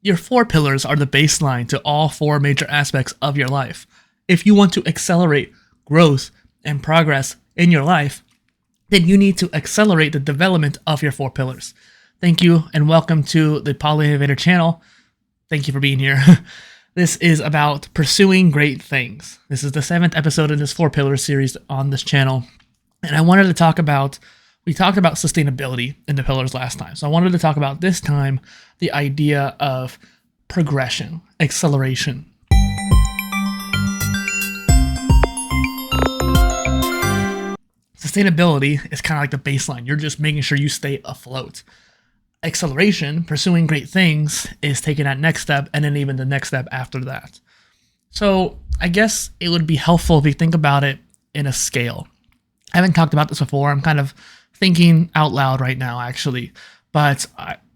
Your 4 pillars are the baseline to all 4 major aspects of your life. If you want to accelerate growth and progress in your life, then you need to accelerate the development of your 4 pillars. Thank you and welcome to the PolyInnovator channel. Thank you for being here. This is about pursuing great things. This is the 7th episode in this 4 pillar series on this channel. And I wanted to talk about, we talked about sustainability in the pillars last time. So I wanted to talk about this time the idea of progression, acceleration. Sustainability is kind of like the baseline. You're just making sure you stay afloat. Acceleration, pursuing great things, is taking that next step and then even the next step after that. So I guess it would be helpful if you think about it in a scale. I haven't talked about this before. I'm kind of thinking out loud right now, actually. But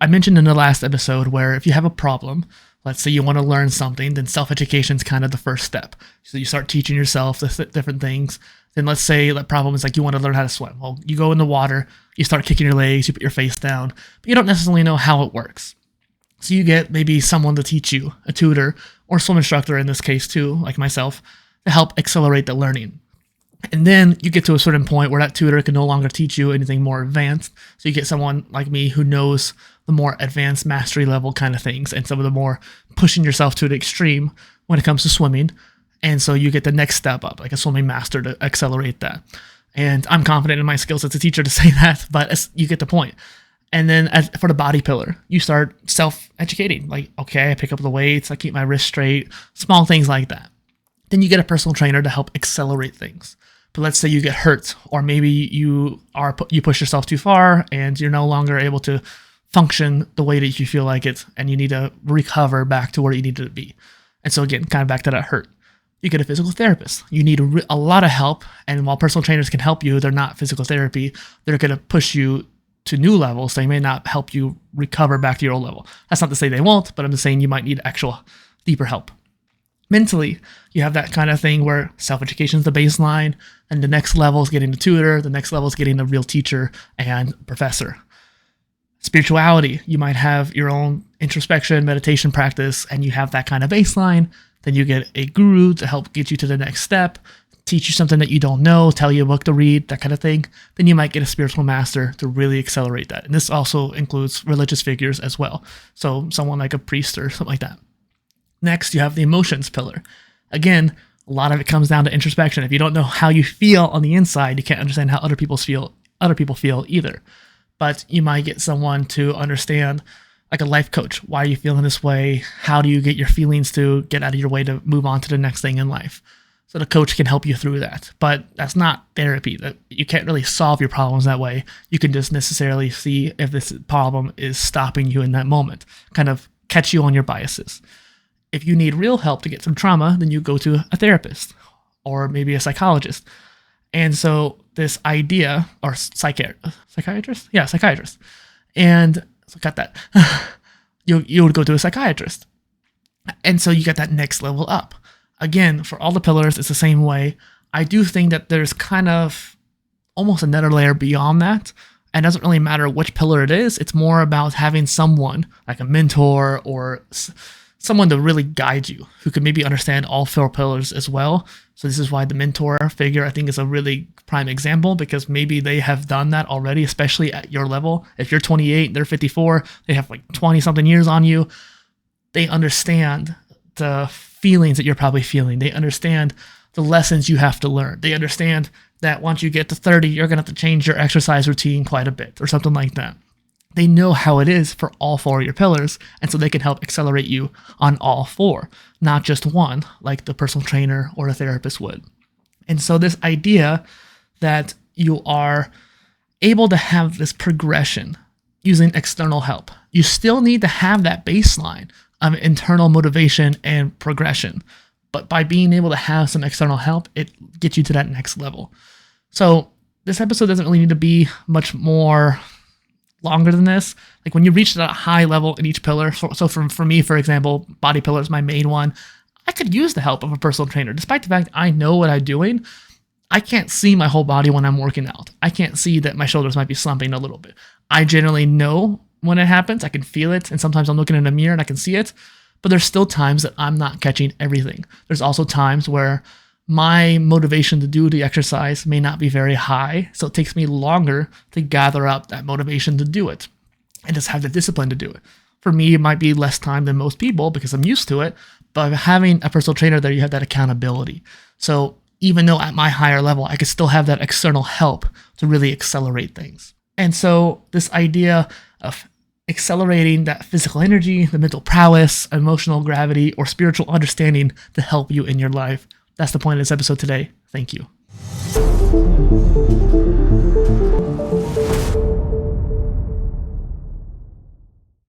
I mentioned in the last episode where if you have a problem, let's say you want to learn something, then self-education is kind of the first step. So you start teaching yourself the different things. Then let's say the problem is like you want to learn how to swim. Well, you go in the water, you start kicking your legs, you put your face down, but you don't necessarily know how it works. So you get maybe someone to teach you, a tutor or swim instructor in this case too, like myself, to help accelerate the learning. And then you get to a certain point where that tutor can no longer teach you anything more advanced. So you get someone like me who knows the more advanced mastery level kind of things and some of the more pushing yourself to the extreme when it comes to swimming. And so you get the next step up, like a swimming master, to accelerate that. And I'm confident in my skills as a teacher to say that, but you get the point. And then for the body pillar, you start self-educating. Like, okay, I pick up the weights, I keep my wrist straight, small things like that. Then you get a personal trainer to help accelerate things. But let's say you get hurt, or maybe you push yourself too far and you're no longer able to function the way that you feel like it, and you need to recover back to where you need to be. And so again, kind of back to that hurt. You get a physical therapist. You need a lot of help, and while personal trainers can help you, they're not physical therapy. They're going to push you to new levels. They may not help you recover back to your old level. That's not to say they won't, but I'm just saying you might need actual deeper help. Mentally, you have that kind of thing where self-education is the baseline, and the next level is getting the tutor, the next level is getting the real teacher and professor. Spirituality, you might have your own introspection, meditation practice, and you have that kind of baseline. Then you get a guru to help get you to the next step, teach you something that you don't know, tell you a book to read, that kind of thing. Then you might get a spiritual master to really accelerate that. And this also includes religious figures as well. So someone like a priest or something like that. Next, you have the emotions pillar. Again, a lot of it comes down to introspection. If you don't know how you feel on the inside, you can't understand how other people feel either. But you might get someone to understand, like a life coach. Why are you feeling this way? How do you get your feelings to get out of your way to move on to the next thing in life? So the coach can help you through that. But that's not therapy. You can't really solve your problems that way. You can just necessarily see if this problem is stopping you in that moment, kind of catch you on your biases. If you need real help to get some trauma, then you go to a therapist or maybe a psychologist. And so this idea, or psychiatrist? Yeah, psychiatrist. And so got that. You would go to a psychiatrist. And so you get that next level up. Again, for all the pillars, it's the same way. I do think that there's kind of almost another layer beyond that. And it doesn't really matter which pillar it is. It's more about having someone, like a mentor or someone to really guide you, who could maybe understand all 4 pillars as well. So this is why the mentor figure, I think, is a really prime example, because maybe they have done that already, especially at your level. If you're 28, they're 54, they have like 20 something years on you. They understand the feelings that you're probably feeling. They understand the lessons you have to learn. They understand that once you get to 30, you're going to have to change your exercise routine quite a bit or something like that. They know how it is for all 4 of your pillars, and so they can help accelerate you on all 4, not just one, like the personal trainer or a therapist would. And so this idea that you are able to have this progression using external help, you still need to have that baseline of internal motivation and progression. But by being able to have some external help, it gets you to that next level. So this episode doesn't really need to be much more longer than this. Like when you reach that high level in each pillar, so for me, for example, body pillar is my main one. I could use the help of a personal trainer. Despite the fact I know what I'm doing, I can't see my whole body when I'm working out. I can't see that my shoulders might be slumping a little bit. I generally know when it happens. I can feel it, and sometimes I'm looking in a mirror and I can see it, but there's still times that I'm not catching everything. There's also times where my motivation to do the exercise may not be very high, so it takes me longer to gather up that motivation to do it and just have the discipline to do it. For me, it might be less time than most people because I'm used to it, but having a personal trainer there, you have that accountability. So even though at my higher level, I could still have that external help to really accelerate things. And so this idea of accelerating that physical energy, the mental prowess, emotional gravity, or spiritual understanding to help you in your life. That's the point of this episode today. Thank you.